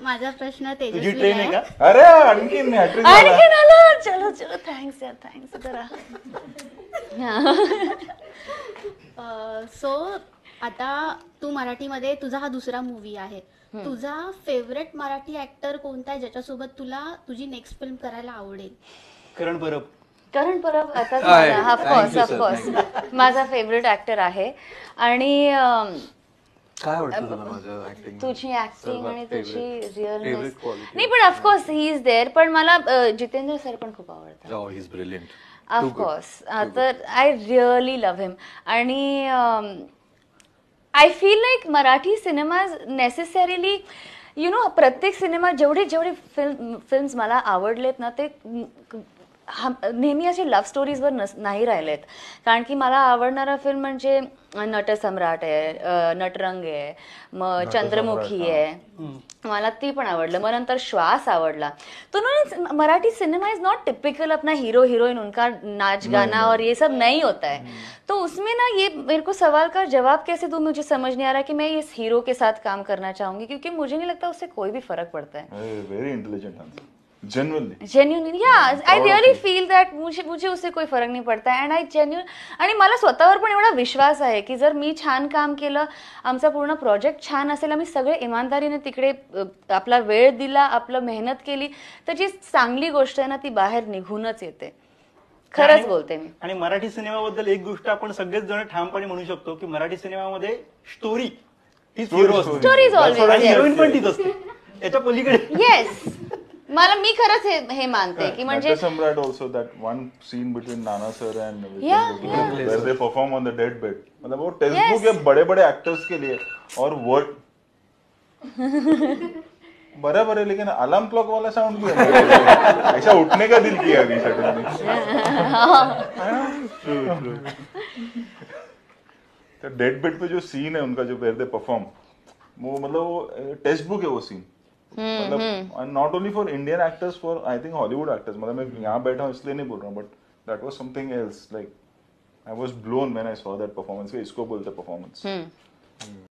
माझा प्रश्न तुझी तेजस्वी ट्रेन आहे आहे. का? अरे आणखीन हॅट्रिक झाला. आणखीन आलं. चलो चलो, थँक्स यार, थँक्स जरा. सो आता तू मराठीमध्ये, तुझा हा दुसरा मूवी आहे. तुझा फेवरेट मराठी ऍक्टर कोणता आहे ज्याच्यासोबत तुला तुझी नेक्स्ट फिल्म करायला आवडेल? करण परब. करण परब आता आहे. Of course Thank you, sir. Of course माझा फेवरेट ऍक्टर आहे. आणि काय आवडतं तुला माझं ऍक्टिंग? तुझी ऍक्टिंग आणि तुझी रिअलनेस. favorite quality. नाही पण ऑफकोर्स ही इज देअर. पण मला जितेंद्र सर पण खूप आवडतात. Oh, he's brilliant. ऑफकोर्स. तर आय रिअली लव्ह हिम. आणि I feel like Marathi cinema necessarily प्रत्येक सिनेमा जेवढे फिल्म्स मला आवडलेत ना, ते नेहमी असे लव्ह स्टोरीजवर नाही राहिलेत. कारण की मला आवडणारा फिल्म म्हणजे नटसम्राट आहे, नटरंग आहे, मग चंद्रमुखी आहे, मला ती पण आवडलं. मग नंतर श्वास आवडला. तो ना Marathi cinema is not typical Apna hero heroine उनका नाच गाना और ये सब नहीं होता है. तो उसमें ना ये मेरे को सवाल का जवाब कैसे दूं मुझे समझ नहीं आ रहा कि मैं इस हीरो के साथ काम करना चाहूंगी, क्योंकि मुझे नहीं लगता उससे कोई भी फर्क पड़ता है. Very intelligent answer. जेन्युइनली या आय रिअली फील दॅट मुझे उससे कोई फरक नहीं पडता. And I genuine. आणि मला स्वतःवर पण एवढा विश्वास आहे की जर मी छान काम केलं, आमचा पूर्ण प्रोजेक्ट छान असेल, आम्ही सगळे इमानदारीने तिकडे आपला वेळ दिला, आपलं मेहनत केली, तर जी चांगली गोष्ट आहे ना ती बाहेर निघूनच येते. खरंच बोलते मी. आणि मराठी सिनेमाबद्दल एक गोष्ट आपण सगळेच जण ठामपणे म्हणू शकतो की मराठी सिनेमामध्ये स्टोरी हीच हिरो असते. Story is always, आणि yes. हिरोईन पण तीच असते. याच्या पलीकडे येस. मी खरंच हे मानते की म्हणजे Natasamrat also, that one scene between Nana sir and Yeah, where they perform on the dead bed. मतलब वो टेक्स्ट बुक है बड़े-बड़े एक्टर्स के लिए. और वर्ड बराबर है, लेकिन अलार्म क्लॉक वाला साउंड भी है. ऐसा उठने का दिल किया अभी सडनली. तो डेड बेड पे जो सीन है उनका, जो वेयर दे परफॉर्म, वो मतलब वो टेक्स्ट बुक है वो सीन. मतलब not only for Indian actors, for I think Hollywood actors. मतलब मैं यहाँ बैठा हूँ इसलिए नहीं बोल रहा हूँ, बट दैट वाज something else. Like I was blown when I saw that performance. इसको बोलते परफॉर्मेंस.